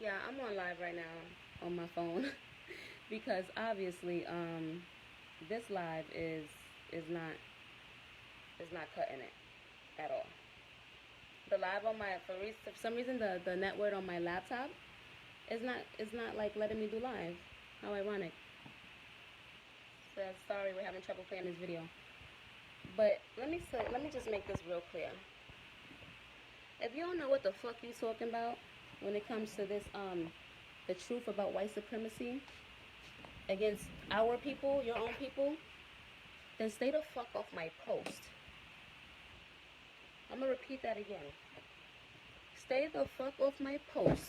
Yeah, I'm on live right now on my phone because obviously this live is not cutting it at all. The live on my for some reason the network on my laptop is not like letting me do live. How ironic. Says sorry we're having trouble playing this video. But let me just make this real clear. If you don't know what the fuck you talking about when it comes to this the truth about white supremacy against our people, your own people, then stay the fuck off my post. I'm gonna repeat that again. Stay the fuck off my post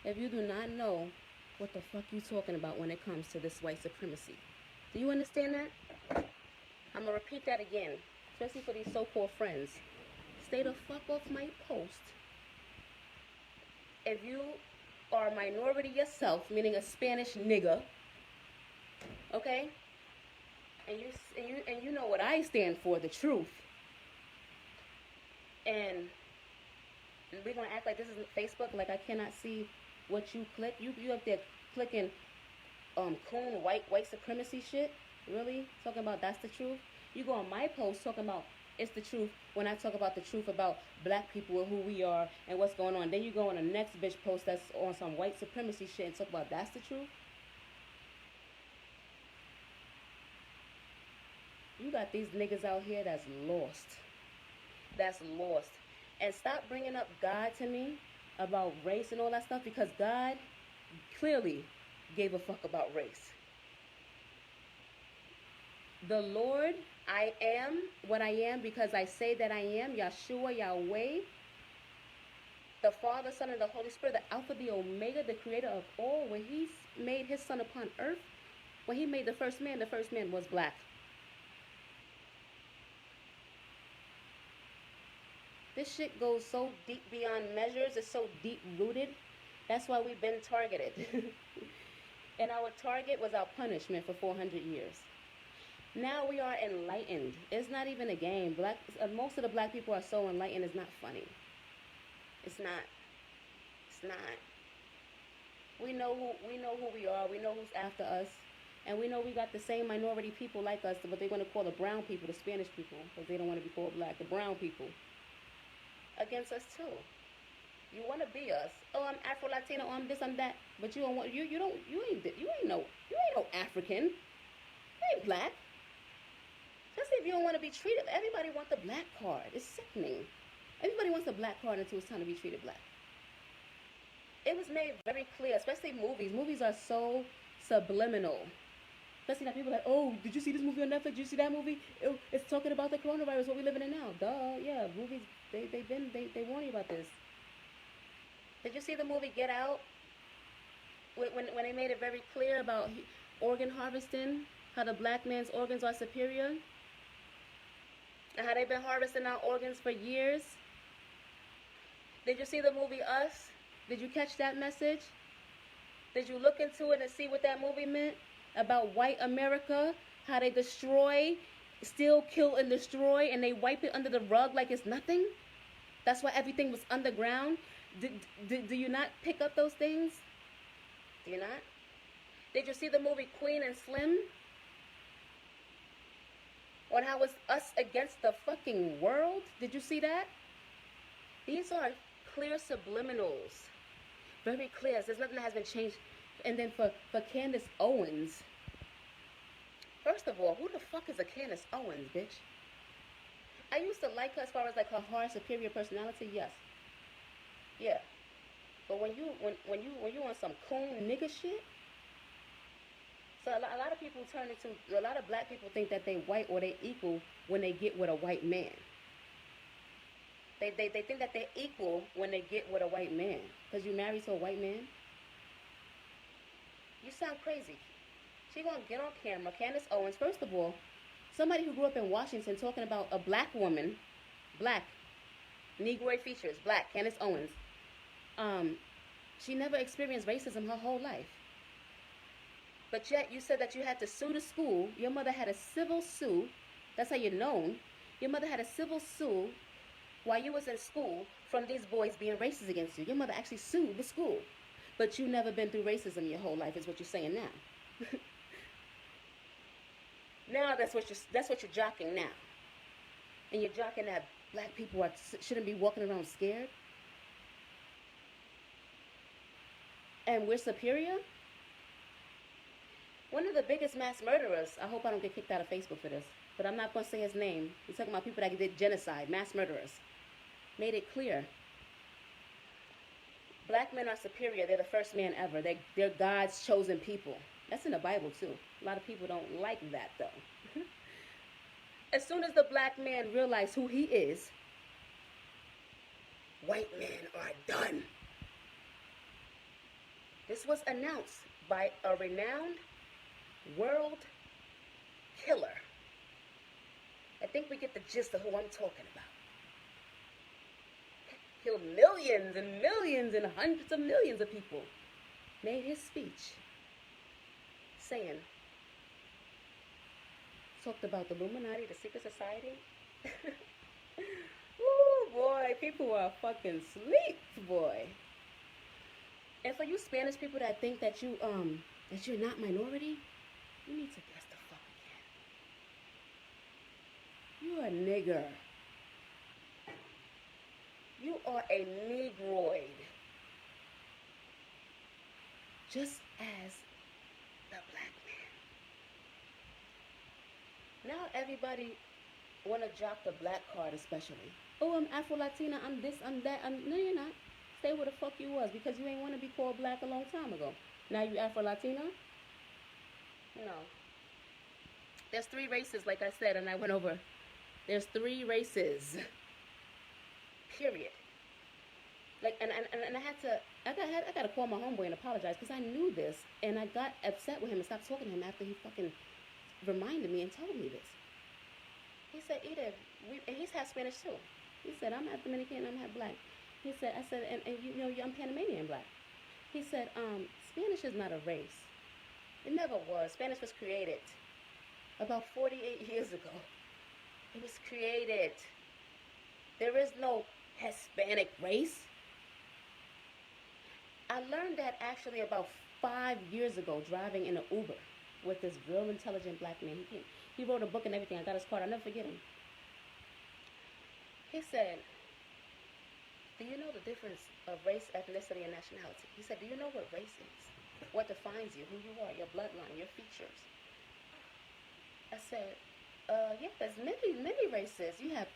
if you do not know what the fuck you talking about when it comes to this white supremacy. Do you understand that? I'm gonna repeat that again, especially for these so-called friends. Stay the fuck off my post if you are a minority yourself, meaning a Spanish nigga, okay? And you know what I stand for, the truth. And we're gonna act like this isn't Facebook, like I cannot see what you click. You up there clicking coon white supremacy shit? Really? Talking about that's the truth? You go on my post talking about it's the truth when I talk about the truth about black people and who we are and what's going on. Then you go on the next bitch post that's on some white supremacy shit and talk about that's the truth? You got these niggas out here that's lost. That's lost. And stop bringing up God to me about race and all that stuff because God clearly gave a fuck about race. The Lord, I am what I am because I say that I am, Yahshua, Yahweh, the Father, Son, and the Holy Spirit, the Alpha, the Omega, the creator of all. When he made his son upon earth, when he made the first man was black. This shit goes so deep beyond measures. It's so deep rooted. That's why we've been targeted. And our target was our punishment for 400 years. Now we are enlightened. It's not even a game. Most of the black people are so enlightened. It's not funny. It's not. It's not. We know who we are. We know who's after us. And we know we got the same minority people like us, but they're going to call the brown people, the Spanish people, because they don't want to be called black. The brown people against us too. You want to be us. Oh, I'm Afro Latino. Oh, I'm this, I'm that. But you don't want. You ain't no African. You ain't black. Especially if you don't want to be treated. Everybody wants the black card. It's sickening. Everybody wants the black card until it's time to be treated black. It was made very clear, especially movies. Movies are so subliminal. Especially that people are like, oh, did you see this movie on Netflix? Did you see that movie? It's talking about the coronavirus, what we're living in now. Duh, yeah, movies, they warn you about this. Did you see the movie Get Out? When they made it very clear about organ harvesting, how the black man's organs are superior, and how they've been harvesting our organs for years. Did you see the movie Us? Did you catch that message? Did you look into it and see what that movie meant? About white America, how they destroy, steal, kill, and destroy, and they wipe it under the rug like it's nothing? That's why everything was underground. Do you not pick up those things? Do you not? Did you see the movie Queen and Slim? On how it's us against the fucking world? Did you see that? These are clear subliminals. Very clear. There's nothing that has been changed. And then for Candace Owens. First of all, who the fuck is a Candace Owens, bitch? I used to like her as far as like her hard, superior personality, yes. Yeah. But when you on some coon nigga shit, so a lot of people a lot of black people think that they white or they equal when they get with a white man. They think that they're equal when they get with a white man. Because you married to a white man? You sound crazy. She gonna get on camera, Candace Owens, first of all, somebody who grew up in Washington talking about a black woman, black, Negroid features, black, Candace Owens. She never experienced racism her whole life. But yet you said that you had to sue the school. Your mother had a civil sue. That's how you're known. Your mother had a civil sue while you was in school from these boys being racist against you. Your mother actually sued the school. But you never been through racism your whole life, is what you're saying now. Now that's what you're jocking now, and you're jocking that black people shouldn't be walking around scared, and we're superior. One of the biggest mass murderers. I hope I don't get kicked out of Facebook for this, but I'm not gonna say his name. He's talking about people that did genocide, mass murderers. Made it clear. Black men are superior. They're the first man ever. They're God's chosen people. That's in the Bible too. A lot of people don't like that though. As soon as the black man realized who he is, white men are done. This was announced by a renowned world killer. I think we get the gist of who I'm talking about. Killed millions and millions and hundreds of millions of people. Made his speech saying, talked about the Illuminati, the secret society. Ooh, boy, people are fucking sleep, boy. And for you Spanish people that think that you're not minority, you need to guess the fuck again. You're a nigger. You are a negroid. Just as the black man. Now everybody want to drop the black card especially. Oh, I'm Afro-Latina, I'm this, I'm that. No, you're not. Stay where the fuck you was, because you ain't want to be called black a long time ago. Now you Afro-Latina? No. There's 3 races, like I said, and I went over. There's 3 races. Period. Like, and I got to call my homeboy and apologize, because I knew this, and I got upset with him and stopped talking to him after he fucking reminded me and told me this. He said, Edith, and he's half Spanish too. He said, I'm half Dominican, I'm half black. He said, I said, and you know, I'm Panamanian black. He said, Spanish is not a race. It never was. Spanish was created about 48 years ago. It was created. There is no Hispanic race. I learned that actually about 5 years ago, driving in an Uber with this real intelligent black man. He wrote a book and everything. I got his card. I'll never forget him. He said, do you know the difference of race, ethnicity, and nationality? He said, do you know what race is? What defines you, who you are, your bloodline, your features? I said, yeah, there's many races. You have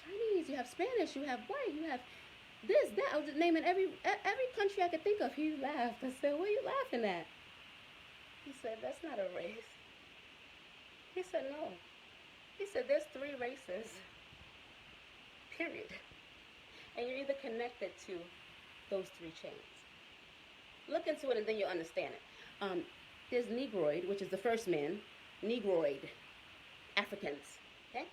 Chinese, you have Spanish, you have white, you have this, that. I was just naming every country I could think of. He laughed. I said, what are you laughing at? He said, that's not a race. He said, no. He said, there's 3 races. Period. And you're either connected to those 3 chains. Look into it and then you'll understand it. There's Negroid, which is the first man. Negroid. Africans. Okay?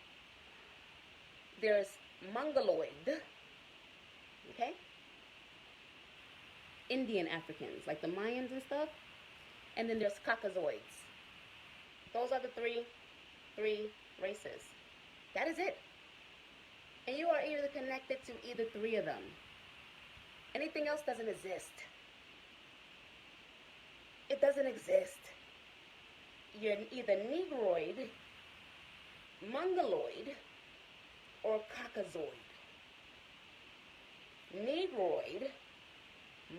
There's Mongoloid. Okay? Indian Africans, like the Mayans and stuff. And then there's Caucasoids. Those are the three races. That is it. And you are either connected to either 3 of them. Anything else doesn't exist. It doesn't exist. You're either Negroid, Mongoloid, or Caucasoid. Negroid,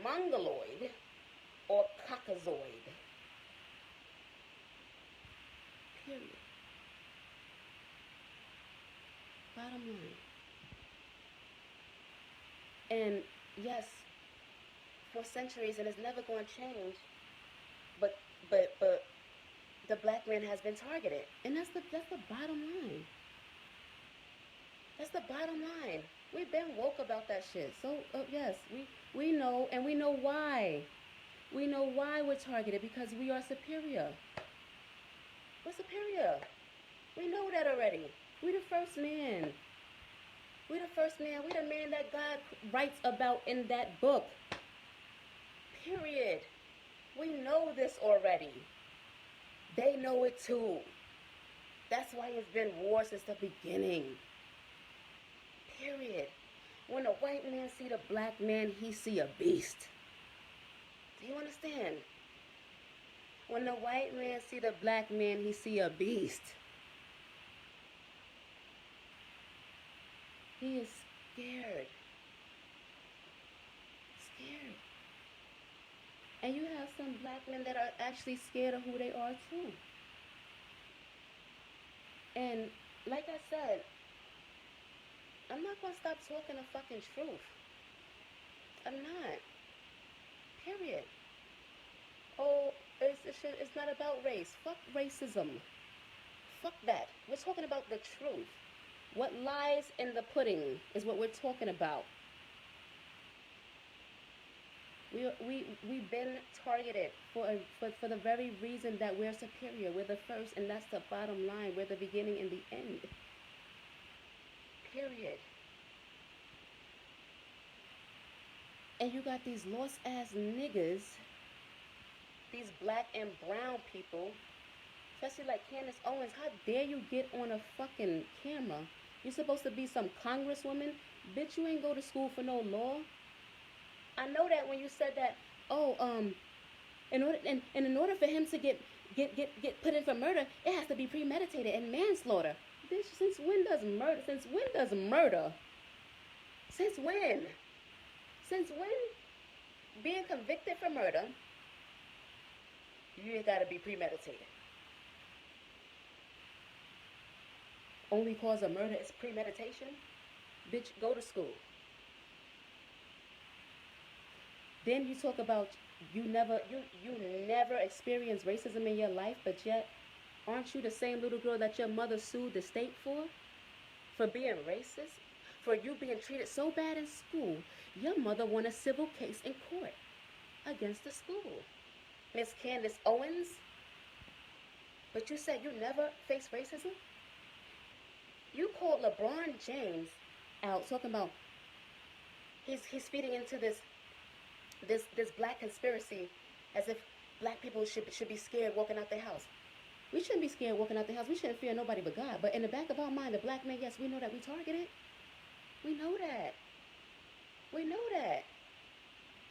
Mongoloid, or Caucasoid. Period. Bottom line. And yes, for centuries, and it's never going to change, but the black man has been targeted. And that's the bottom line. That's the bottom line. We've been woke about that shit. So, yes, we know, and we know why. We know why we're targeted, because we are superior. We're superior. We know that already. We the first man. We the first man. We the man that God writes about in that book. Period. We know this already. They know it too. That's why it's been war since the beginning. Period. When a white man see the black man, he see a beast. Do understand. When the white man see the black man, he see a beast. He is scared. Scared. And you have some black men that are actually scared of who they are too. And like I said, I'm not gonna stop talking the fucking truth. I'm not. Period. Oh, it's not about race. Fuck racism. Fuck that. We're talking about the truth. What lies in the pudding is what we're talking about. We've been targeted for the very reason that we're superior. We're the first, and that's the bottom line. We're the beginning and the end. Period. And you got these lost ass niggas, these black and brown people, especially like Candace Owens. How dare you get on a fucking camera? You're supposed to be some congresswoman. Bitch, you ain't go to school for no law. I know that when you said that, in order for him to get put in for murder, it has to be premeditated and manslaughter. Bitch, since when does murder? Since when? Since when being convicted for murder, you gotta be premeditated? Only cause of murder is premeditation? Bitch, go to school. Then you talk about you never experienced racism in your life, but yet aren't you the same little girl that your mother sued the state for being racist? For you being treated so bad in school, your mother won a civil case in court against the school. Miss Candace Owens? But you said you never faced racism? You called LeBron James out talking about he's feeding into this black conspiracy as if black people should be scared walking out their house. We shouldn't be scared walking out the house. We shouldn't fear nobody but God. But in the back of our mind, the black man, yes, we know that we targeted. We know that. We know that.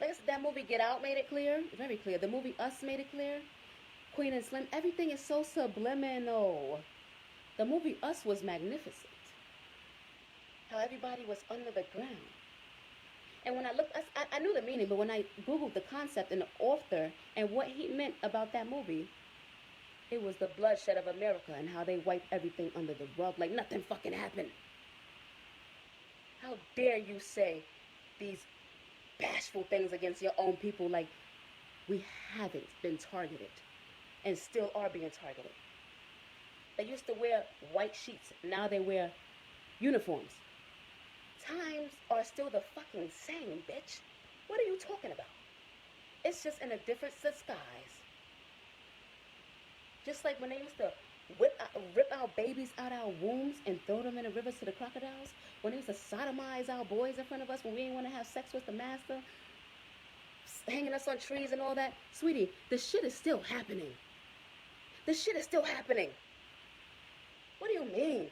Like I said, that movie Get Out made it clear. Very clear. The movie Us made it clear. Queen and Slim. Everything is so subliminal. The movie Us was magnificent. How everybody was under the ground. And when I looked, I knew the meaning, but when I Googled the concept and the author and what he meant about that movie, it was the bloodshed of America and how they wiped everything under the rug like nothing fucking happened. How dare you say these bashful things against your own people like we haven't been targeted and still are being targeted. They used to wear white sheets. Now they wear uniforms. Times are still the fucking same, bitch. What are you talking about? It's just in a different disguise. Just like when they used to rip our babies out our wombs and throw them in the rivers to the crocodiles. When they used to sodomize our boys in front of us when we didn't want to have sex with the master. Hanging us on trees and all that. Sweetie, the shit is still happening. The shit is still happening. What do you mean?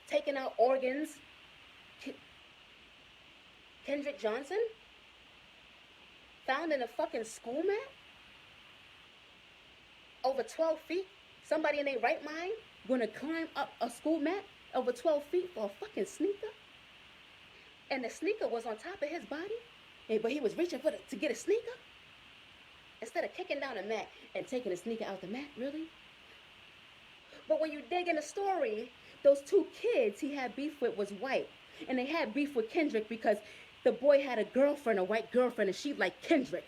Taking out organs? Kendrick Johnson? Found in a fucking school mat? Over 12 feet? Somebody in their right mind gonna climb up a school mat over 12 feet for a fucking sneaker? And the sneaker was on top of his body? But he was reaching to get a sneaker? Instead of kicking down the mat and taking the sneaker out the mat, really? But when you dig in the story, those two kids he had beef with was white. And they had beef with Kendrick because the boy had a girlfriend, a white girlfriend, and she liked Kendrick.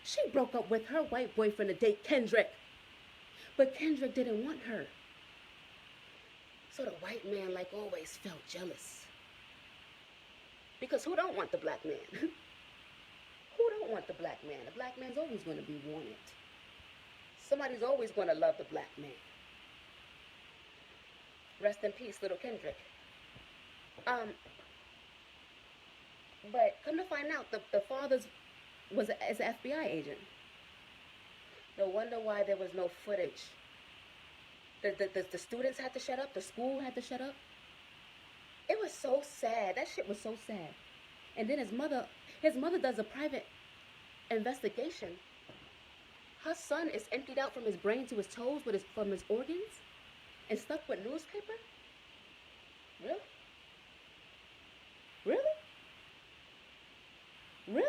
She broke up with her white boyfriend to date Kendrick. But Kendrick didn't want her. So the white man, like always, felt jealous. Because who don't want the black man? Who don't want the black man? The black man's always going to be wanted. Somebody's always going to love the black man. Rest in peace, little Kendrick. But come to find out, the father was an FBI agent. No wonder why there was no footage. The students had to shut up. The school had to shut up. It was so sad. That shit was so sad. And then his mother does a private investigation, her son is emptied out from his brain to his toes from his organs and stuck with newspaper? Really? Really? Really?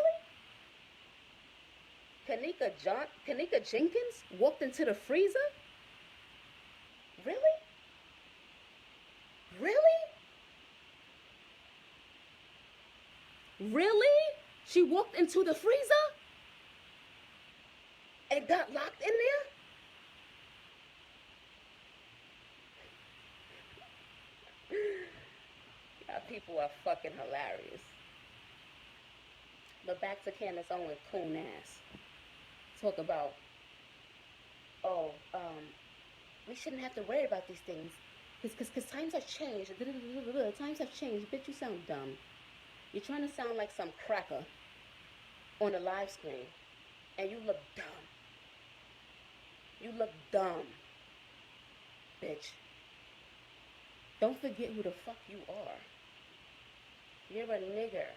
Kanika Jenkins walked into the freezer? Really? Really? Really? She walked into the freezer and got locked in there? Y'all people are fucking hilarious. But back to Candace Owens, coon ass. Talk about, we shouldn't have to worry about these things. Because times have changed. Times have changed. Bitch, you sound dumb. You're trying to sound like some cracker on a live screen. And you look dumb. You look dumb. Bitch. Don't forget who the fuck you are. You're a nigger.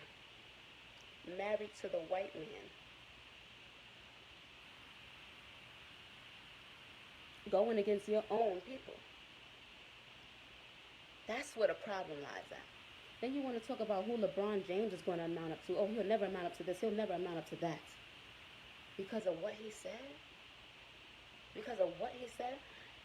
Married to the white man. Going against your own people. That's where the problem lies at. Then you want to talk about who LeBron James is going to amount up to. Oh, he'll never amount up to this. He'll never amount up to that. Because of what he said? Because of what he said?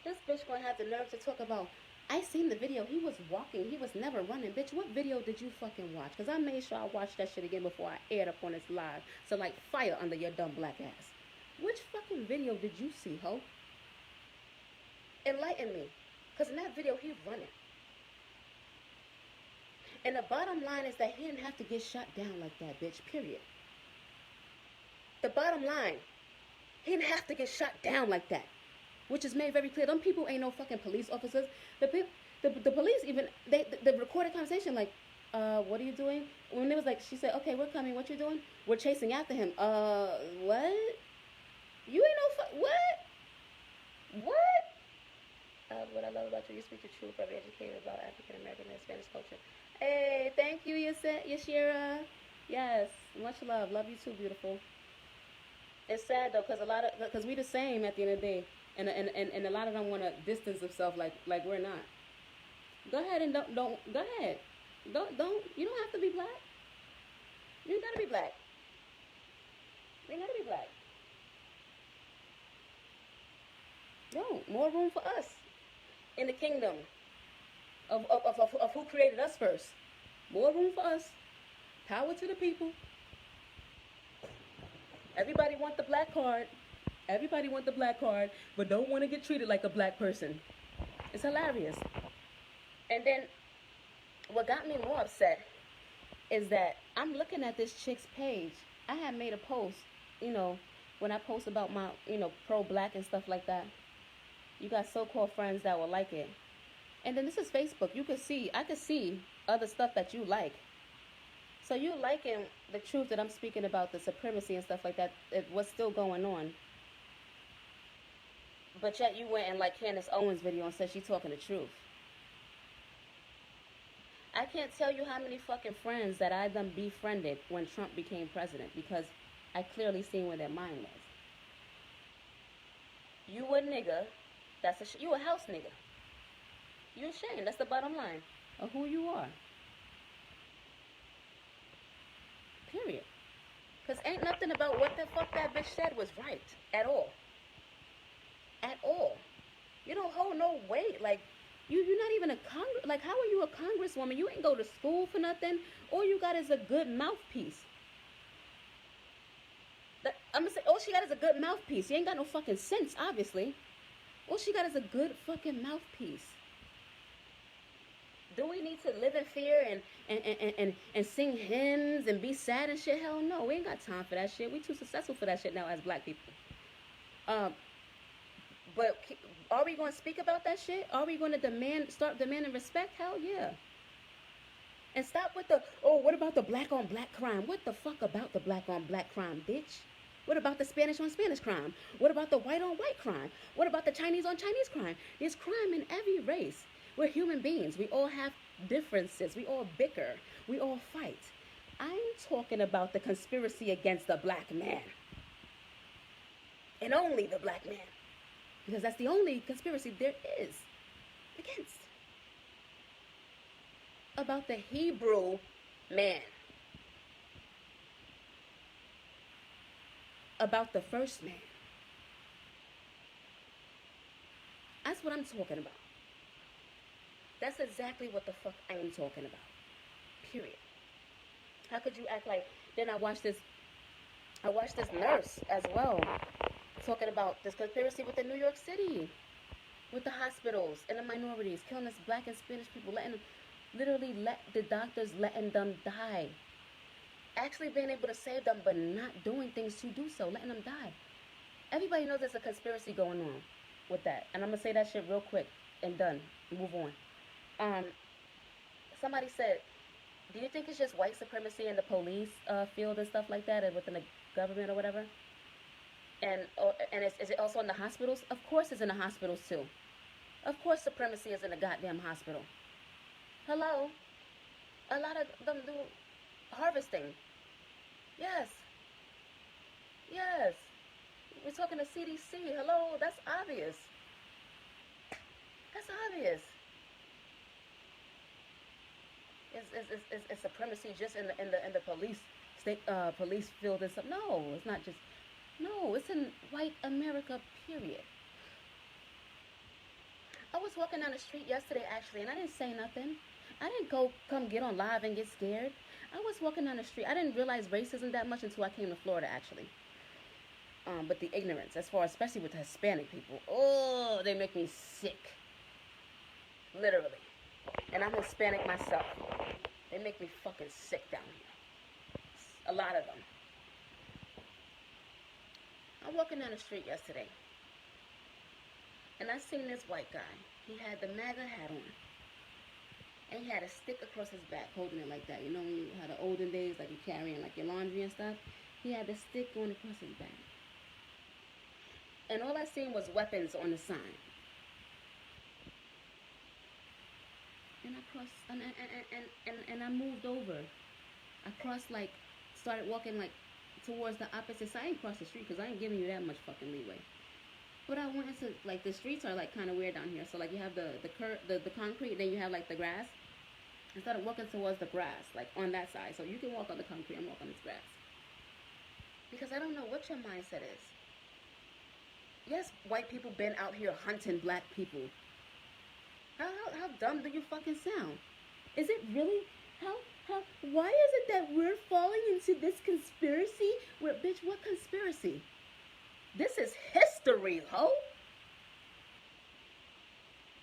This bitch going to have the nerve to talk about, I seen the video. He was walking. He was never running. Bitch, what video did you fucking watch? Because I made sure I watched that shit again before I aired up on this live. So, like, fire under your dumb black ass. Which fucking video did you see, ho? Enlighten me. Because in that video, he's running. And the bottom line is that he didn't have to get shot down like that, bitch, period. The bottom line, he didn't have to get shot down like that. Which is made very clear. Them people ain't no fucking police officers. The police even, they recorded conversation like, what are you doing? When it was like, she said, okay, we're coming, what you doing? We're chasing after him. What? You ain't no what? What I love about you speak the truth, very educated about African American and Spanish culture. Hey, thank you, Yashira. Yes, much love. Love you too, beautiful. It's sad though, because we the same at the end of the day, and a lot of them want to distance themselves like we're not. Go ahead and don't go ahead. Don't you don't have to be black. You ain't gotta be black. You ain't gotta be black. No, more room for us in the kingdom of who created us first. More room for us. Power to the people. Everybody want the black card. Everybody want the black card, but don't want to get treated like a black person. It's hilarious. And then what got me more upset is that I'm looking at this chick's page. I had made a post, when I post about my, pro-black and stuff like that. You got so-called friends that will like it. And then this is Facebook. I could see other stuff that you like. So you liking the truth that I'm speaking about, the supremacy and stuff like that, what's still going on. But yet you went and liked Candace Owens' video and said she's talking the truth. I can't tell you how many fucking friends that I done befriended when Trump became president because I clearly seen where their mind was. You a nigga. You a house nigga. You ashamed. That's the bottom line of who you are. Period. Because ain't nothing about what the fuck that bitch said was right. At all. At all. You don't hold no weight. Like, you're not even a like, how are you a congresswoman? You ain't go to school for nothing. All you got is a good mouthpiece. I'm gonna say, all she got is a good mouthpiece. You ain't got no fucking sense, obviously. All she got is a good fucking mouthpiece. Do we need to live in fear and sing hymns and be sad and shit? Hell no, we ain't got time for that shit. We too successful for that shit now as black people. But are we going to speak about that shit? Are we going to start demanding respect? Hell yeah. And stop with what about the black on black crime? What the fuck about the black on black crime, bitch? What about the Spanish on Spanish crime? What about the white on white crime? What about the Chinese on Chinese crime? There's crime in every race. We're human beings. We all have differences. We all bicker. We all fight. I'm talking about the conspiracy against the black man. and only the black man. Because that's the only conspiracy there is against. About the Hebrew man. About the first man. That's what I'm talking about. That's exactly what the fuck I am talking about. Period. How could you act like... Then I watched this nurse as well, talking about this conspiracy with the New York City, with the hospitals and the minorities, killing us black and Spanish people, literally let the doctors letting them die. Actually being able to save them, but not doing things to do so, letting them die. Everybody knows there's a conspiracy going on with that. And I'm going to say that shit real quick and done. Move on. Somebody said, do you think it's just white supremacy in the police field and stuff like that, and within the government or whatever? And is it also in the hospitals? Of course it's in the hospitals too. Of course supremacy is in the goddamn hospital. Hello? A lot of them do harvesting. Yes. Yes. We're talking to CDC. Hello? That's obvious. That's obvious. It's supremacy just in the police field and stuff. No, it's not just. No, it's in white America, period. I was walking down the street yesterday, actually, and I didn't say nothing. I didn't come get on live and get scared. I was walking down the street. I didn't realize racism that much until I came to Florida, actually. But the ignorance, especially with the Hispanic people. Oh, they make me sick. Literally. And I'm Hispanic myself. They make me fucking sick down here. A lot of them. I'm walking down the street yesterday, and I seen this white guy. He had the MAGA hat on, and he had a stick across his back, holding it like that. You know, when you had the olden days, like you carrying like your laundry and stuff. He had the stick going across his back, and all I seen was weapons on the sign. And I crossed, and I moved over. I crossed, like, started walking, like, towards the opposite side. I ain't crossed the street because I ain't giving you that much fucking leeway. But I went into, like, the streets are, like, kind of weird down here. So, like, you have the concrete, then you have, like, the grass. I started walking towards the grass, like, on that side. So you can walk on the concrete and walk on this grass. Because I don't know what your mindset is. Yes, white people been out here hunting black people. How dumb do you fucking sound? Is it really? Why is it that we're falling into this conspiracy? Bitch, what conspiracy? This is history, ho.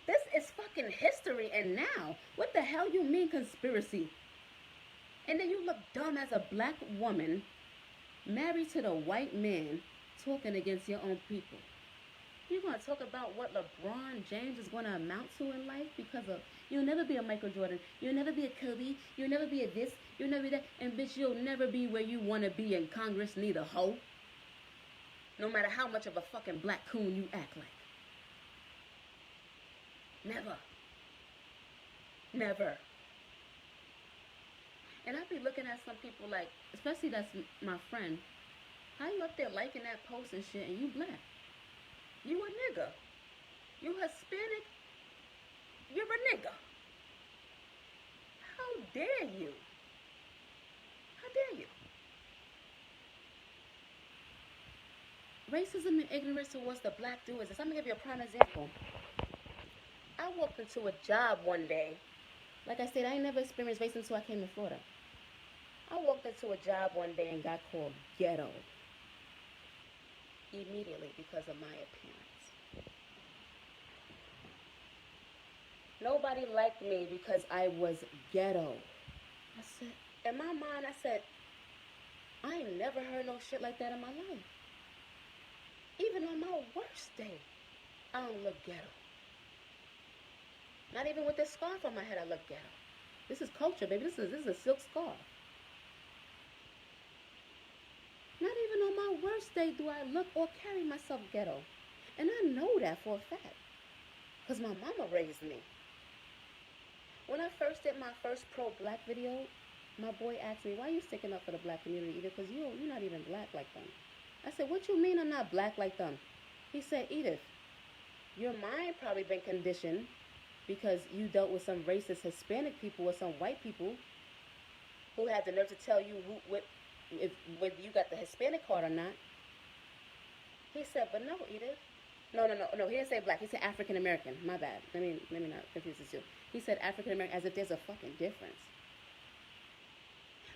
This is fucking history, and now, what the hell you mean conspiracy? And then you look dumb as a black woman, married to the white man, talking against your own people. You're going to talk about what LeBron James is going to amount to in life because of, you'll never be a Michael Jordan, you'll never be a Kobe, you'll never be a this, you'll never be that, and bitch, you'll never be where you want to be in Congress neither, ho. No matter how much of a fucking black coon you act like. Never. Never. And I be looking at some people like, especially that's my friend, how you up there liking that post and shit and you black? You a nigga. You Hispanic. You're a nigga. How dare you? How dare you? Racism and ignorance towards the black dude is this. I'm going to give you a prime example. I walked into a job one day. Like I said, I ain't never experienced racism until I came to Florida. I walked into a job one day and got called ghetto. Immediately because of my appearance. Nobody liked me because I was ghetto. I said, in my mind, I said, I ain't never heard no shit like that in my life. Even on my worst day, I don't look ghetto. Not even with this scarf on my head, I look ghetto. This is culture, baby. This is a silk scarf. Not even on my worst day do I look or carry myself ghetto. And I know that for a fact. Because my mama raised me. When I first did my first pro-black video, my boy asked me, why are you sticking up for the black community? Either because you're not even black like them. I said, what you mean I'm not black like them? He said, Edith, your mind probably been conditioned because you dealt with some racist Hispanic people or some white people who had the nerve to tell you if whether you got the Hispanic card or not. He said, but no, Edith. No. He didn't say black. He said African American. My bad. Let me not confuse the two. He said African American as if there's a fucking difference.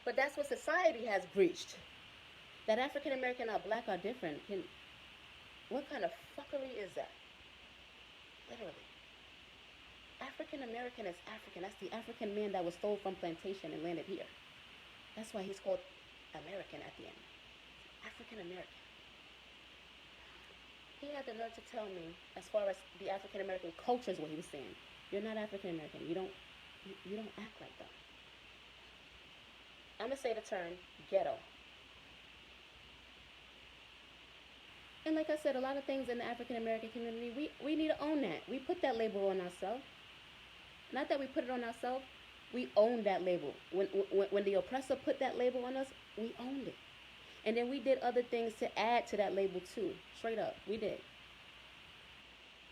But that's what society has breached. That African American or black are different. What kind of fuckery is that? Literally. African American is African. That's the African man that was stole from plantation and landed here. That's why he's called American at the end. African American. He had the nerve to tell me, as far as the African American culture is what he was saying. You're not African American. You don't act like that. I'm gonna say the term ghetto. And like I said, a lot of things in the African American community, we need to own that. We put that label on ourselves. Not that we put it on ourselves, we own that label. When the oppressor put that label on us, we owned it. And then we did other things to add to that label too. Straight up, we did.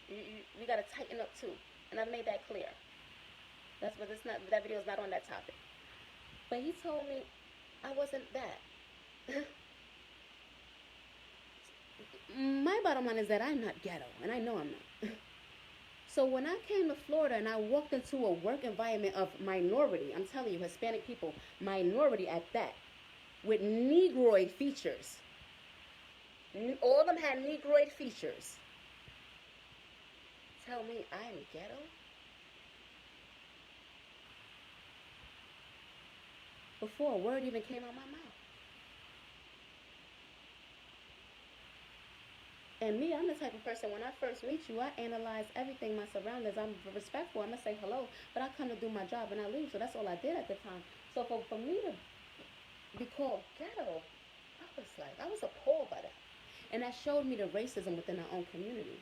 We got to tighten up too. And I've made that clear. That video is not on that topic. But he told me I wasn't that. My bottom line is that I'm not ghetto, and I know I'm not. So when I came to Florida and I walked into a work environment of minority, I'm telling you, Hispanic people, minority at that, with Negroid features. All of them had Negroid features. Tell me I'm ghetto? Before a word even came out my mouth. And me, I'm the type of person, when I first meet you, I analyze everything, my surroundings. I'm respectful. I'm going to say hello, but I come to do my job and I leave. So that's all I did at the time. So for me to be called ghetto, I was appalled by that. And that showed me the racism within our own community.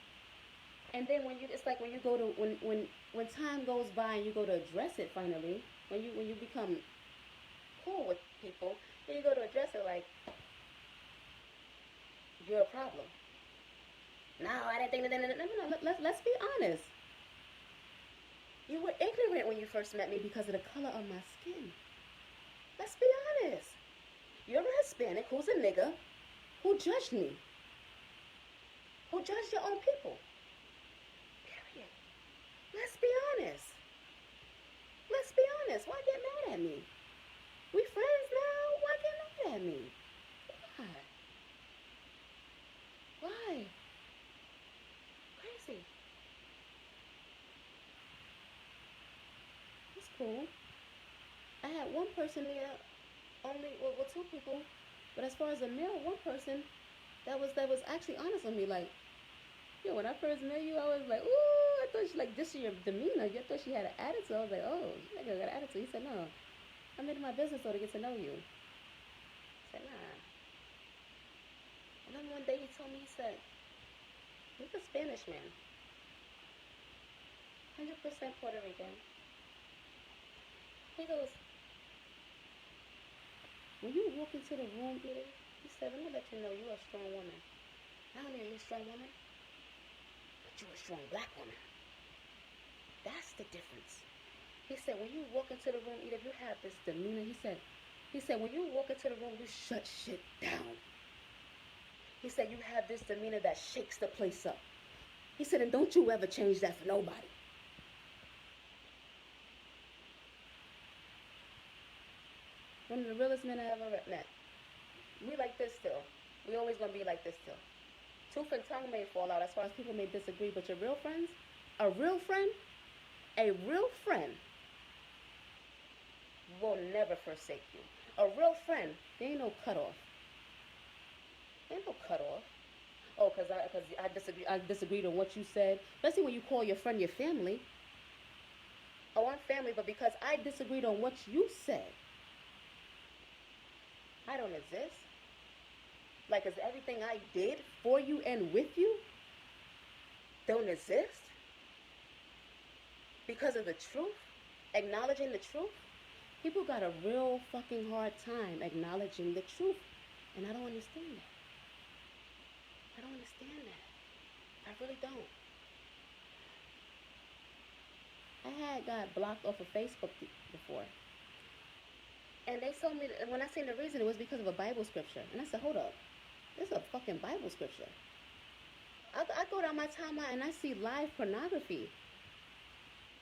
And then it's like when you go to, when time goes by and you go to address it finally, when you become cool with people, then you go to address it like, you're a problem. No, I didn't think that. No. Let's be honest. You were ignorant when you first met me because of the color of my skin. Let's be honest. You're a Hispanic who's a nigga who judged me. Who judged your own people. Period. Let's be honest. Let's be honest. Why get mad at me? We friends now. Why get mad at me? Why? Crazy. It's cool. I had one person there, two people, but as far as a male, one person that was actually honest with me. Like, yo, when I first met you, I was like, ooh, I thought she, like, just your demeanor. I thought she had an attitude. I was like, oh, she got an attitude. He said, no, I made it my business though to get to know you. I said, nah. And then one day he told me, he said, he's a Spanish man, 100% Puerto Rican. He goes, when you walk into the room, Edith, he said, let me let you know you're a strong woman. Not only are you a strong woman, but you're a strong black woman. That's the difference. He said, when you walk into the room, Edith, you have this demeanor. He said, when you walk into the room, you shut shit down. He said, you have this demeanor that shakes the place up. He said, and don't you ever change that for nobody. One of the realest men I ever met. We like this still. We always gonna be like this still. Tooth and tongue may fall out as far as people may disagree, but your real friends, a real friend will never forsake you. A real friend, there ain't no cutoff. Ain't no cutoff. Oh, because I disagreed on what you said. Especially when you call your friend your family. Oh, I'm family, but because I disagreed on what you said, I don't exist. Like, is everything I did for you and with you don't exist? Because of the truth? Acknowledging the truth? People got a real fucking hard time acknowledging the truth. And I don't understand that. I really don't. I had got blocked off of Facebook before. And they told me, that when I seen the reason, it was because of a Bible scripture. And I said, hold up. This is a fucking Bible scripture. I go down my timeline and I see live pornography,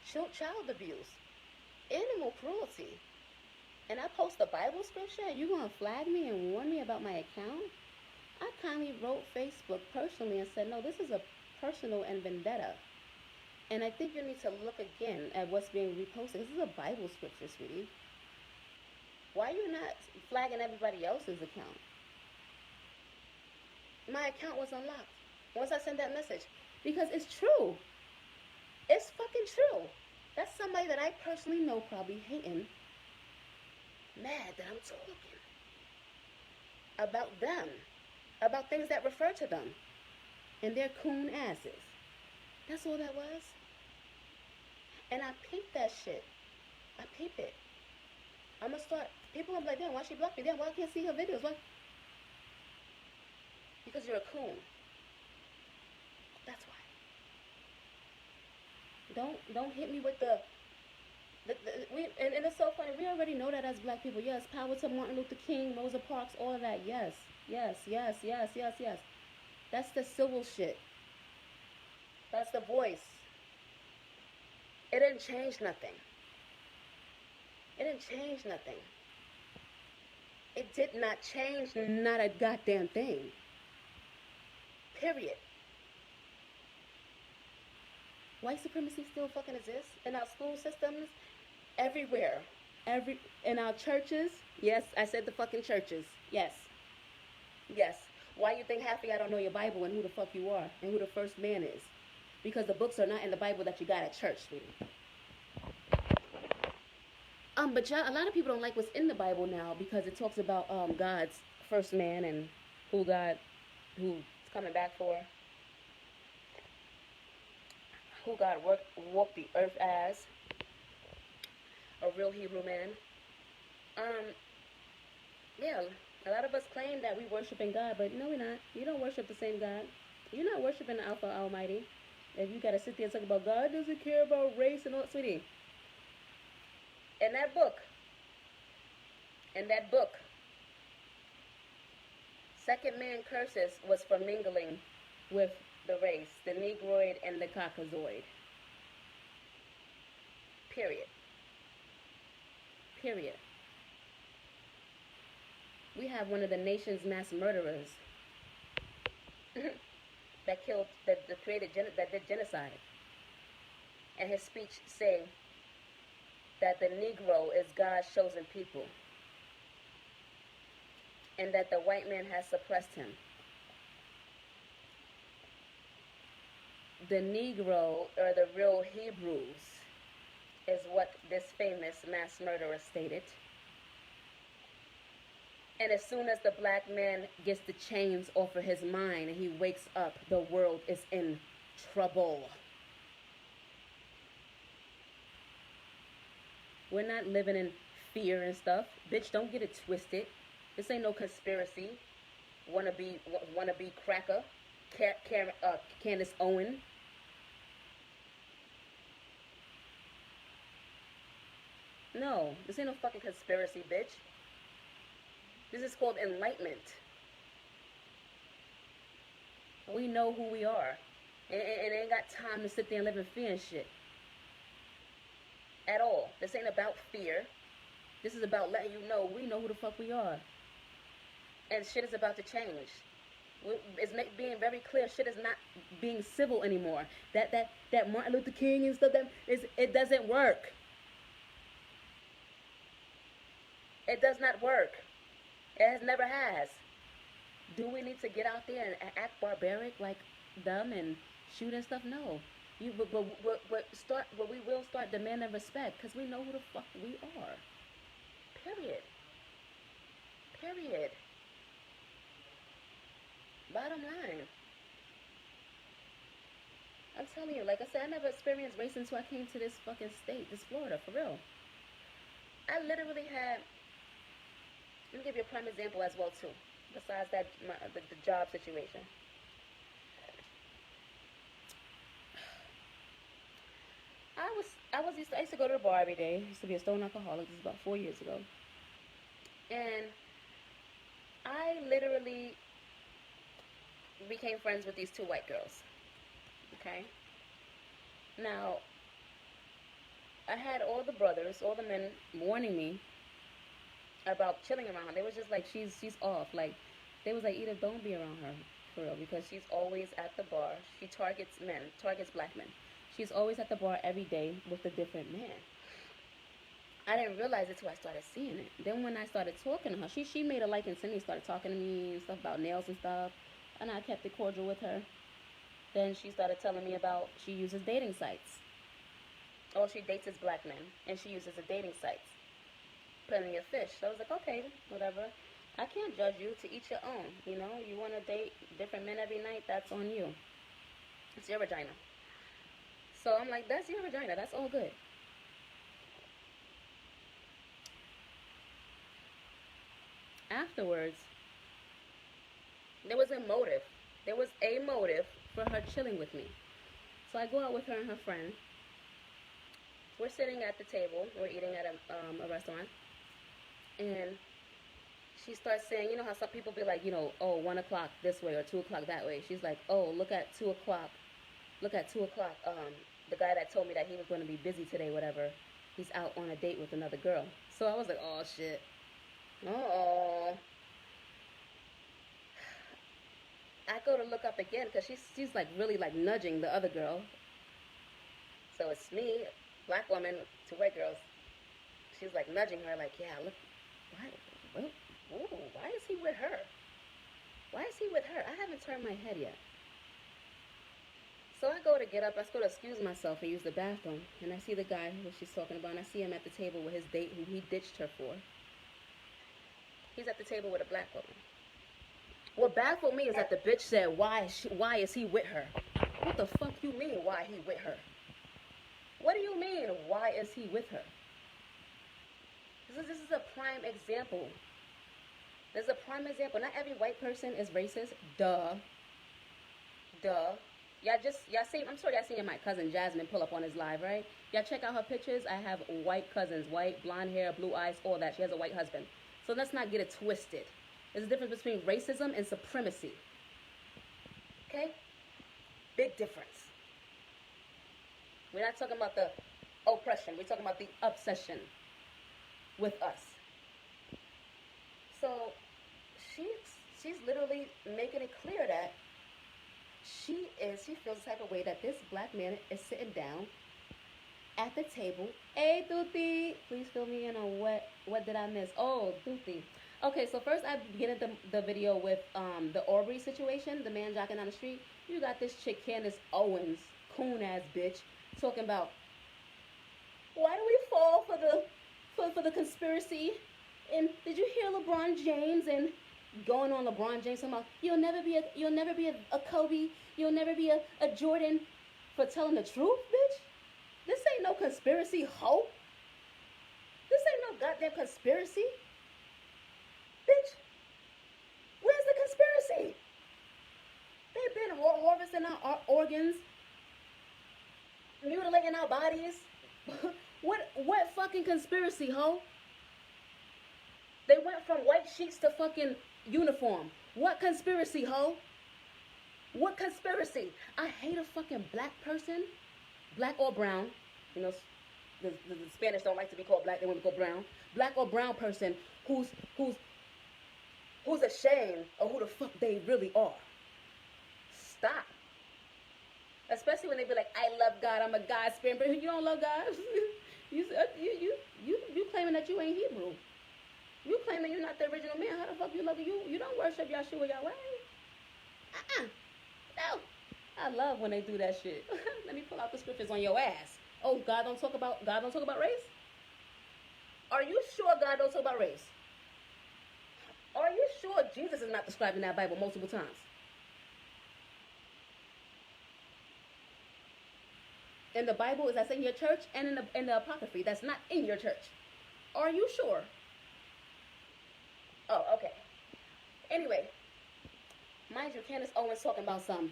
child abuse, animal cruelty. And I post a Bible scripture and you're going to flag me and warn me about my account? I kindly wrote Facebook personally and said, no, this is a personal and vendetta. And I think you need to look again at what's being reposted. This is a Bible scripture, sweetie. Why are you not flagging everybody else's account? My account was unlocked once I sent that message. Because it's true. It's fucking true. That's somebody that I personally know probably hating, mad that I'm talking about them, about things that refer to them and their coon asses. That's all that was. And I peep that shit. I peep it. I'm gonna start, people gonna be like, damn, why she blocked me? Damn, why I can't see her videos? Why? Because you're a coon. That's why. Don't hit me with and it's so funny. We already know that as black people. Yes, power to Martin Luther King, Rosa Parks, all of that. Yes. That's the civil shit. That's the voice. It didn't change nothing. It didn't change nothing. It did not change not a goddamn thing. Period. White supremacy still fucking exists in our school systems, everywhere. In our churches. Yes, I said the fucking churches. Yes. Why you think half of y'all don't know your Bible and who the fuck you are and who the first man is? Because the books are not in the Bible that you got at church, sweetie. But a lot of people don't like what's in the Bible now because it talks about God's first man and who's coming back for, who God walked the earth as, a real Hebrew man. Yeah, a lot of us claim that we worshiping God, but no, we're not. You don't worship the same God. You're not worshiping the Alpha Almighty. If you gotta sit there and talk about God doesn't care about race and all, sweetie. In that book, second man curses was for mingling with the race, the Negroid and the Caucasoid. Period. We have one of the nation's mass murderers that did genocide. And his speech saying that the Negro is God's chosen people and that the white man has suppressed him. The Negro, or the real Hebrews, is what this famous mass murderer stated. And as soon as the black man gets the chains off of his mind and he wakes up, the world is in trouble. We're not living in fear and stuff. Bitch, don't get it twisted. This ain't no conspiracy. Wanna be cracker. Candace Owen. No, this ain't no fucking conspiracy, bitch. This is called enlightenment. We know who we are. And ain't got time to sit there and live in fear and shit. At all. This ain't about fear. This is about letting you know we know who the fuck we are. And shit is about to change. It's being very clear. Shit is not being civil anymore. That Martin Luther King and stuff, it doesn't work. It does not work. It never has. Do we need to get out there and act barbaric like them and shoot and stuff? No. But we will start demanding respect because we know who the fuck we are. Period. Bottom line. I'm telling you, like I said, I never experienced race until I came to this fucking state, this Florida, for real. I literally had, let me give you a prime example as well too, besides that, the job situation. I used to go to the bar every day. I used to be a stone alcoholic. This is about 4 years ago, and I literally became friends with these two white girls. Okay, now I had all the brothers, all the men warning me about chilling around her. They was just like, she's off. Like, they was like, Edith, don't be around her for real, because she's always at the bar. She targets men, targets black men. She's always at the bar every day with a different man. I didn't realize it till I started seeing it. Then when I started talking to her, she made a liking to me, started talking to me and stuff about nails and stuff, and I kept it cordial with her. Then she started telling me about she uses dating sites. All she dates is black men, and she uses the dating sites. Plenty of fish. So I was like, okay, whatever. I can't judge you, to each your own. You know, you want to date different men every night, that's on you. It's your vagina. So I'm like, that's your vagina, that's all good. Afterwards, there was a motive. There was a motive for her chilling with me. So I go out with her and her friend. We're sitting at the table. We're eating at a restaurant. And she starts saying, you know how some people be like, you know, oh, 1 o'clock this way or 2 o'clock that way. She's like, oh, look at 2 o'clock. Look at 2 o'clock. The guy that told me that he was going to be busy today, whatever, he's out on a date with another girl. So I was like, oh, shit. Oh. I go to look up again because she's like really like nudging the other girl. So it's me, black woman, two white girls. She's like nudging her, like, yeah, look, why is he with her? Why is he with her? I haven't turned my head yet. So I go to get up, I go to excuse myself and use the bathroom, and I see the guy who she's talking about, and I see him at the table with his date who he ditched her for. He's at the table with a black woman. What baffled me is that the bitch said, why is he with her? What the fuck you mean, why he with her? What do you mean, why is he with her? This is a prime example. This is a prime example. Not every white person is racist. Duh. Y'all seen, I'm sure y'all seen my cousin Jasmine pull up on his live, right? Y'all check out her pictures. I have white cousins, white, blonde hair, blue eyes, all that. She has a white husband. So let's not get it twisted. There's a difference between racism and supremacy. Okay? Big difference. We're not talking about the oppression. We're talking about the obsession with us. So she's literally making it clear that she feels the type of way that this black man is sitting down at the table. Hey, Tuti, please fill me in on what did I miss? Oh, Tuti. Okay, so first I begin the video with the Aubrey situation, the man jocking down the street. You got this chick, Candace Owens, coon-ass bitch, talking about, why do we fall for the conspiracy? And did you hear LeBron James and going on LeBron James talking about, you'll never be a Kobe, you'll never be a Jordan for telling the truth, bitch? This ain't no conspiracy, hoe. This ain't no goddamn conspiracy. Bitch, where's the conspiracy? They've been harvesting our organs, mutilating our bodies. What fucking conspiracy, ho? They went from white sheets to fucking uniform. What conspiracy, ho? What conspiracy? I hate a fucking black person, black or brown. You know, the Spanish don't like to be called black; they want to be called brown. Black or brown person who's ashamed of who the fuck they really are. Stop. Especially when they be like, I love God, I'm a God spirit, but you don't love God. you claiming that you ain't Hebrew. You claiming you're not the original man. How the fuck you love you? You don't worship Yahshua Yahweh. No. I love when they do that shit. Let me pull out the scriptures on your ass. Oh, God don't talk about race? Are you sure God don't talk about race? Are you sure Jesus is not described in that Bible multiple times? In the Bible, is that in your church? And in the Apocryphy, that's not in your church. Are you sure? Oh, okay. Anyway, mind you, Candace Owens talking about some.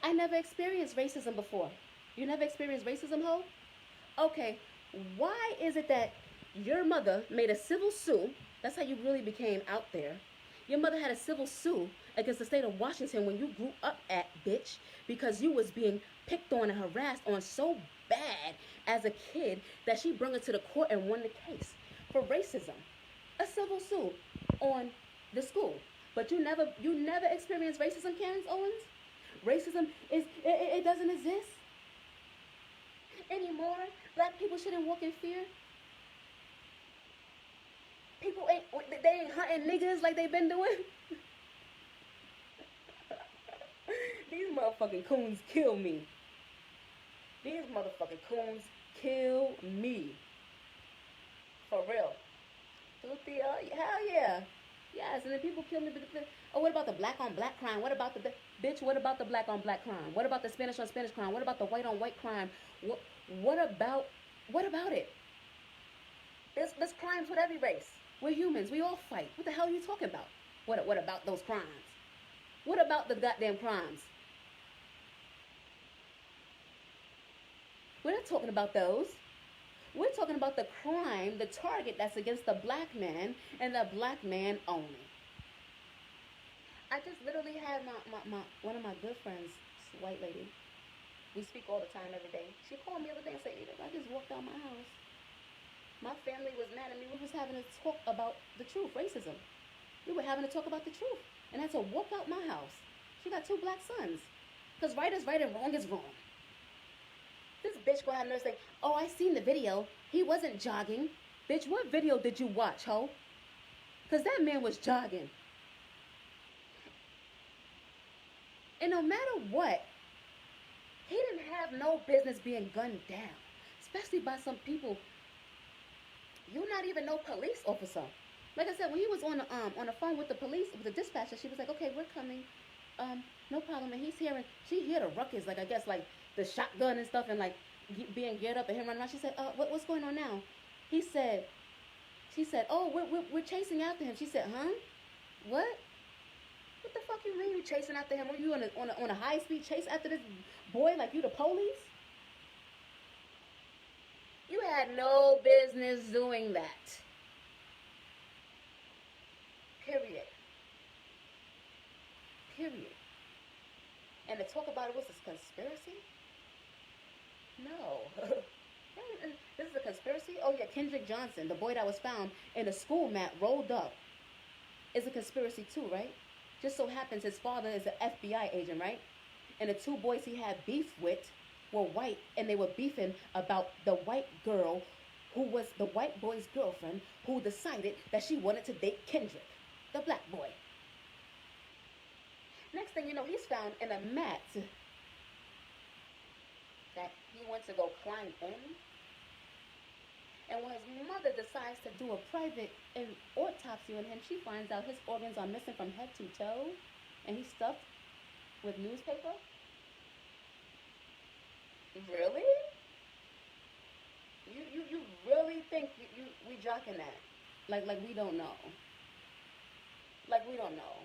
I never experienced racism before. You never experienced racism, ho? Okay, why is it that your mother made a civil sue? That's how you really became out there. Your mother had a civil sue against the state of Washington when you grew up at, bitch, because you was being picked on and harassed on so bad as a kid that she brought it to the court and won the case for racism. A civil suit on the school. But you never experienced racism, Karen Owens? Racism it doesn't exist anymore. Black people shouldn't walk in fear. People ain't they ain't hunting niggas like they've been doing. These motherfucking coons kill me. These motherfucking coons kill me. For real. Hell yeah. Yes, and then people kill me. Oh, what about the black on black crime? What about the bitch? What about the black on black crime? What about the Spanish on Spanish crime? What about the white on white crime? What what about what about it? There's crimes with every race. We're humans. We all fight. What the hell are you talking about? What about those crimes? What about the goddamn crimes? We're not talking about those. We're talking about the crime, the target that's against the black man and the black man only. I just literally had my one of my good friends, this white lady. We speak all the time every day. She called me the other day and said, Edith, I just walked out my house. My family was mad at me. We was having a talk about the truth, racism. We were having a talk about the truth. And I had to walk out my house. She got two black sons. Because right is right and wrong is wrong. This bitch go out and say, oh, I seen the video. He wasn't jogging. Bitch, what video did you watch, ho? Because that man was jogging. And no matter what, he didn't have no business being gunned down. Especially by some people. You're not even no police officer. Like I said, when he was on the phone with the police, with the dispatcher, she was like, okay, we're coming. No problem. And she heard a ruckus, like I guess like the shotgun and stuff and like being geared up and him running around. She said, what's going on now? She said, oh, we're chasing after him. She said, huh? What? What the fuck you mean you chasing after him? Are you on a high speed chase after this boy like you the police? You had no business doing that. Period. Period. And to talk about it was this conspiracy? No. This is a conspiracy? Oh yeah, Kendrick Johnson, the boy that was found in a school mat rolled up, is a conspiracy too, right? Just so happens his father is an FBI agent, right? And the two boys he had beef with were white, and they were beefing about the white girl who was the white boy's girlfriend who decided that she wanted to date Kendrick, the black boy. Next thing you know, he's found in a mat that he went to go climb in. And when his mother decides to do a private autopsy on him, she finds out his organs are missing from head to toe, and he's stuffed with newspaper. Really? You really think we jocking that? Like we don't know. Like we don't know.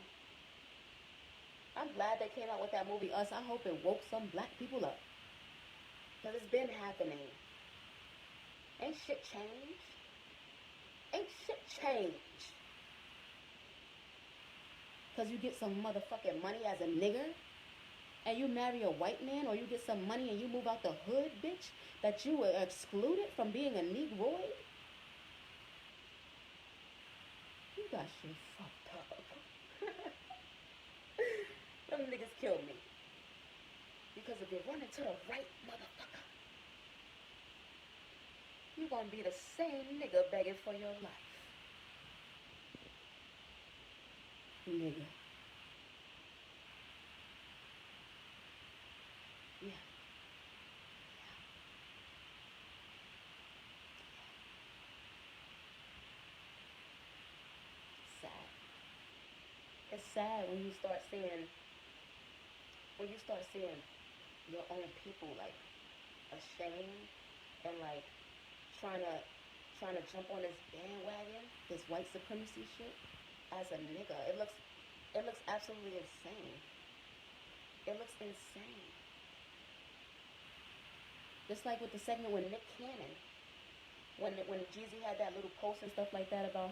I'm glad they came out with that movie Us. I hope it woke some black people up. Because it's been happening. Ain't shit changed? Ain't shit changed? Because you get some motherfucking money as a nigger? And you marry a white man, or you get some money and you move out the hood, bitch, that you were excluded from being a Negroid? You got shit fucked up. Them niggas kill me. Because if you're running to the right motherfucker, you're gonna be the same nigga begging for your life. Nigga. Yeah. Sad. It's sad when you start seeing your own people like ashamed and like trying to jump on this bandwagon, this white supremacy shit as a nigga. It looks absolutely insane. It looks insane. Just like with the segment with Nick Cannon, when Jeezy had that little post and stuff like that about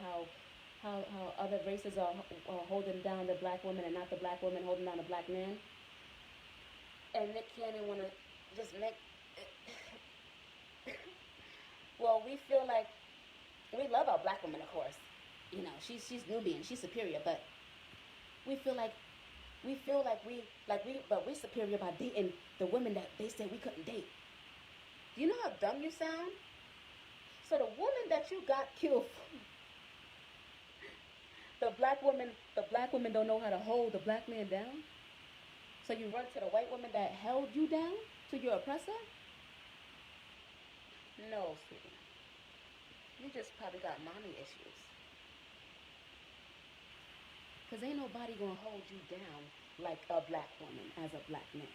how other races are holding down the black woman and not the black woman holding down the black man. And Nick Cannon wanna just make. Well, we feel like we love our black woman, of course. You know, she's Nubian, she's superior, but we feel like but we superior by dating the women that they said we couldn't date. Do you know how dumb you sound? So the woman that you got killed for, the black woman don't know how to hold the black man down. So you run to the white woman that held you down to your oppressor? No, sweetie. You just probably got mommy issues. Because ain't nobody going to hold you down like a black woman as a black man.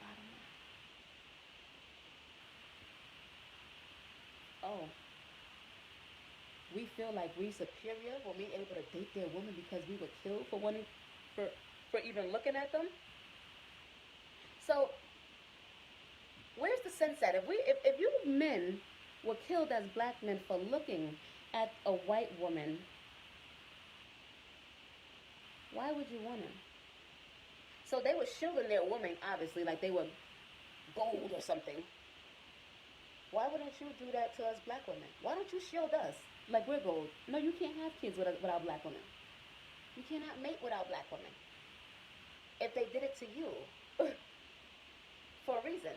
Bottom line. Oh. We feel like we superior when we able to date their woman because we were killed for even looking at them. So where's the sense at? If you men were killed as black men for looking at a white woman, why would you want her? So they were shielding their woman, obviously, like they were gold or something. Why wouldn't you do that to us black women? Why don't you shield us like we're gold? No, you can't have kids without black women. You cannot mate without black women. If they did it to you, for a reason.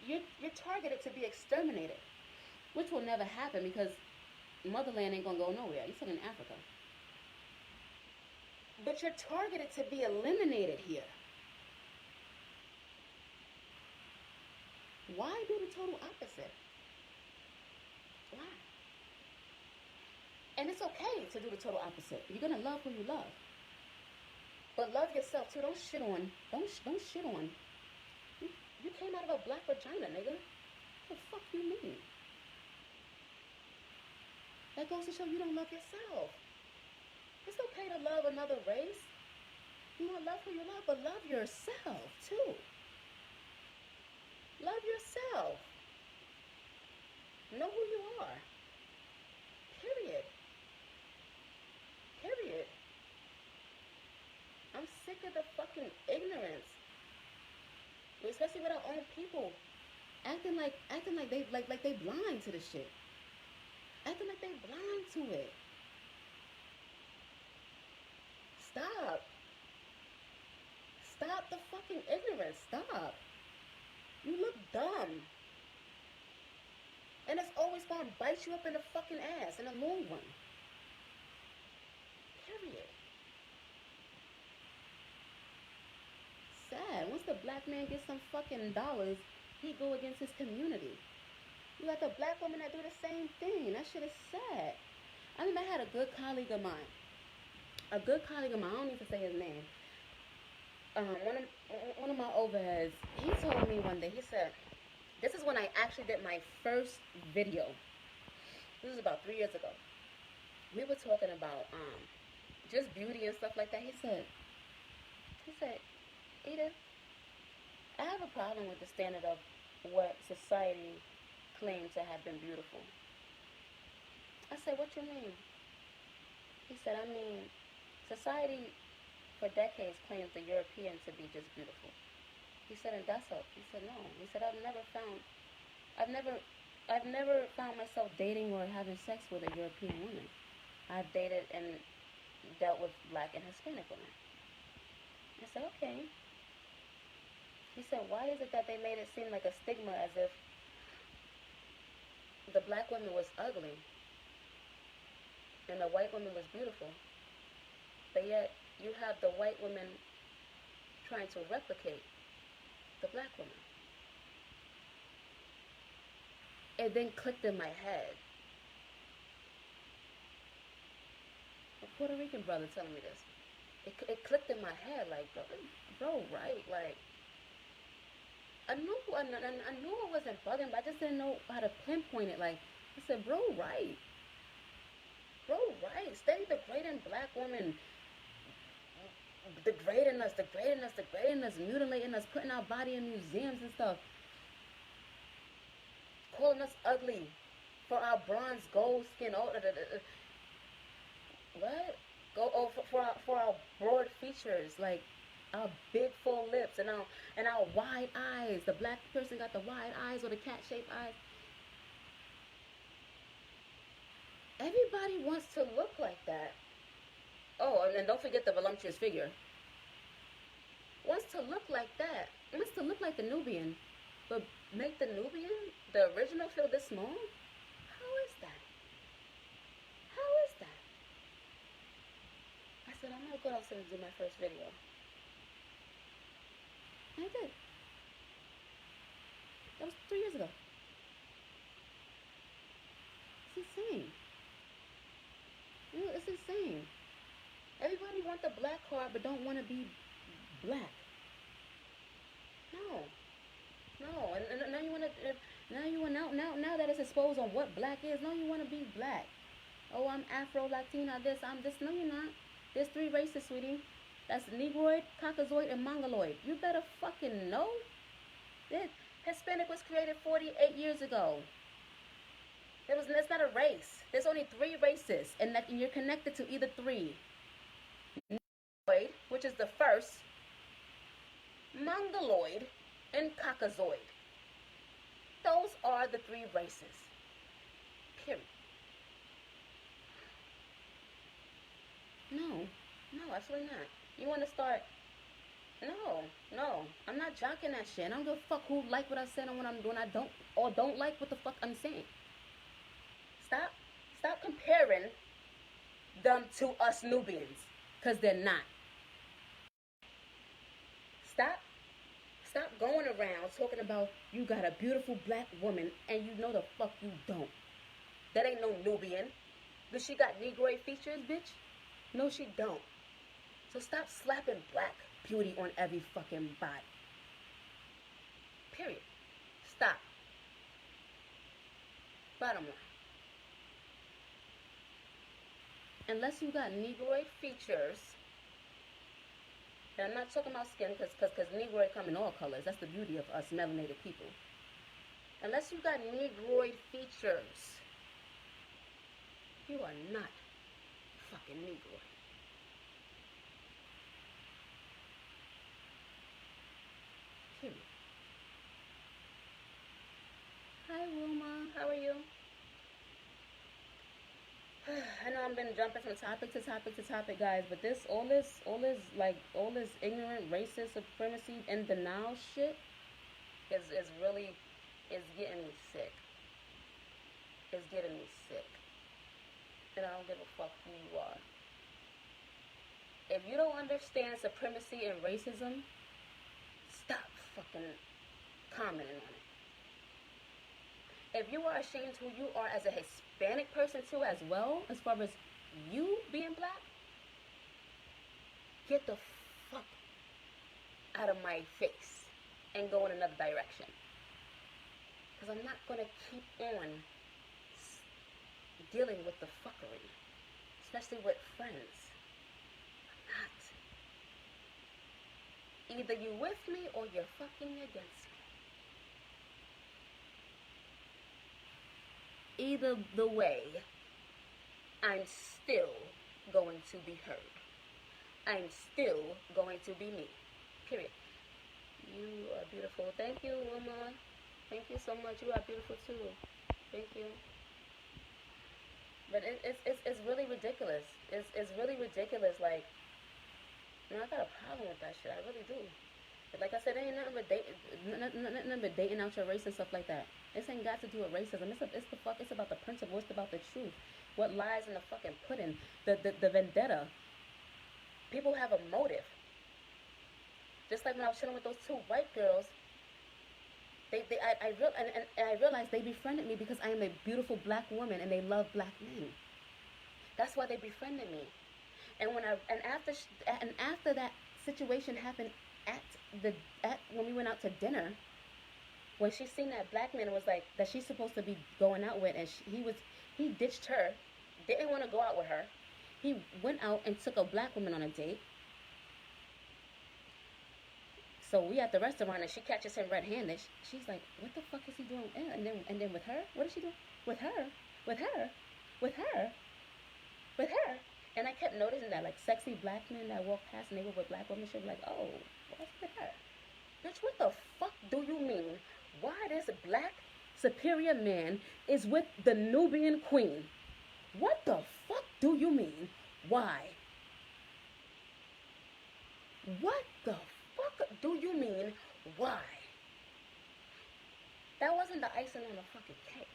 You're targeted to be exterminated, which will never happen because motherland ain't gonna go nowhere. You're still in Africa. But you're targeted to be eliminated here. Why do the total opposite? Why? And it's okay to do the total opposite. You're gonna love who you love, but love yourself too. Don't shit on. Don't shit on. You came out of a black vagina, nigga. What the fuck you mean? That goes to show you don't love yourself. It's okay to love another race. You know, love who you love, but love yourself too. Love yourself. Know who you are. Period. Period. I'm sick of the fucking ignorance. Especially with our own people. Acting like they blind to this shit. Acting like they blind to it. Stop. Stop the fucking ignorance. Stop. You look dumb. And it's always gonna bite you up in the fucking ass in the long run. Period. Sad. Once the black man gets some fucking dollars, he go against his community. You got the black woman that do the same thing. That shit is sad. I remember I had a good colleague of mine. I don't need to say his name. One of my overheads, he told me one day, he said, this is when I actually did my first video. This was about 3 years ago. We were talking about just beauty and stuff like that. He said, Edith, I have a problem with the standard of what society claims to have been beautiful. I said, what you mean? He said, I mean, society for decades claims the European to be just beautiful. He said, and that's all. He said, no. He said, I've never found myself dating or having sex with a European woman. I've dated and dealt with black and Hispanic women. I said, okay. He said, why is it that they made it seem like a stigma as if the black woman was ugly and the white woman was beautiful? But yet you have the white woman trying to replicate the black woman. It then clicked in my head. A Puerto Rican brother telling me this. It clicked in my head like, bro, right? Like, I knew it wasn't bugging, but I just didn't know how to pinpoint it. Like, I said, bro, right. Bro, right. Steady degrading black women, degrading us, mutilating us, putting our body in museums and stuff, calling us ugly for our bronze, gold skin. Oh, what? Go for our broad features, like our big full lips and our wide eyes. The black person got the wide eyes or the cat shaped eyes. Everybody wants to look like that. Oh, and don't forget the voluptuous figure. Wants to look like that. Wants to look like the Nubian. But make the Nubian, the original, feel this small? How is that? How is that? I said, I'm going to go outside and do my first video. And I did. That was 3 years ago. It's insane. It's insane. Everybody want the black card but don't want to be black. No. And now you want to, now that it's exposed on what black is, now you want to be black. Oh, I'm Afro, Latina, this, I'm this. No, you're not. There's 3 races, sweetie. That's Negroid, Caucasoid, and Mongoloid. You better fucking know. Hispanic was created 48 years ago. It's not a race. There's only 3 races, and you're connected to either 3. Negroid, which is the first, Mongoloid, and Caucasoid. Those are the 3 races. Period. No, absolutely not. You want to start? No. I'm not jocking that shit. I don't give a fuck who like what I said and what I'm doing. I don't like what the fuck I'm saying. Stop comparing them to us Nubians, because they're not. Stop going around talking about you got a beautiful black woman and you know the fuck you don't. That ain't no Nubian. Does she got Negroid features, bitch? No, she don't. So stop slapping black beauty on every fucking body. Period. Stop. Bottom line. Unless you got Negroid features, and I'm not talking about skin because Negroid come in all colors. That's the beauty of us melanated people. Unless you got Negroid features, you are not fucking Negroid. Period. Hi Wilma, how are you? I know I've been jumping from topic to topic, guys, but all this ignorant, racist, supremacy, and denial shit is getting me sick. It's getting me sick. And I don't give a fuck who you are. If you don't understand supremacy and racism, stop fucking commenting on it. If you are ashamed who you are as a Hispanic person too as well, as far as you being black, get the fuck out of my face and go in another direction. Because I'm not going to keep on dealing with the fuckery, especially with friends. I'm not. Either you with me or you're fucking against me. Either the way, I'm still going to be heard. I'm still going to be me. Period. You are beautiful. Thank you, Wilma. Thank you so much. You are beautiful too. Thank you. But it's really ridiculous. It's really ridiculous. Like, I got a problem with that shit. I really do. But like I said, it ain't nothing but dating out your race and stuff like that. This ain't got to do with racism. It's about the principle. It's about the truth. What lies in the fucking pudding. The vendetta. People have a motive. Just like when I was chilling with those 2 white girls, I realized they befriended me because I am a beautiful black woman and they love black men. That's why they befriended me. And after that situation happened when we went out to dinner, when she seen that black man was like that she's supposed to be going out with, and he ditched her didn't want to go out with her. He went out and took a black woman on a date. So we at the restaurant and she catches him red-handed. She's like, "What the fuck is he doing?" And then with her, what is she doing? With her, with her, with her, with her. And I kept noticing that, like, sexy black men that walk past and they were with black women, she'd be like, "Oh, what's with her?" Bitch, what the fuck do you mean? Why this black superior man is with the Nubian queen? What the fuck do you mean? Why? What the fuck do you mean? Why? That wasn't the icing on the fucking cake.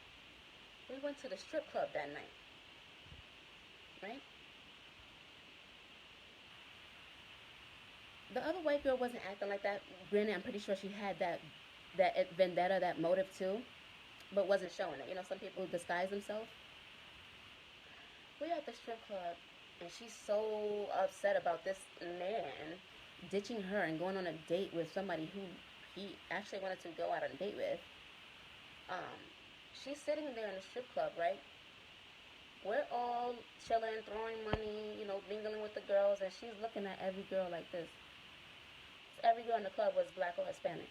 We went to the strip club that night, right? The other white girl wasn't acting like that. Granted, I'm pretty sure she had that vendetta, that motive too, but wasn't showing it. You know, some people disguise themselves. We're at the strip club, and she's so upset about this man ditching her and going on a date with somebody who he actually wanted to go out on a date with. Um, she's sitting there in the strip club, right? We're all chilling, throwing money, you know, mingling with the girls, and she's looking at every girl like this. Every girl in the club was black or Hispanic.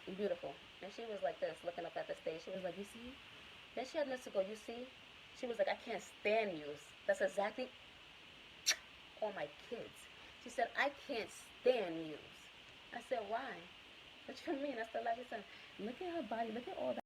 Beautiful. And she was like this, looking up at the stage. She was like, "You see?" Then she had to go, "You see?" She was like, "I can't stand you." That's exactly all my kids. She said, "I can't stand you." I said, "Why?" "What you mean?" I said, "Like I said, look at her body. Look at all that."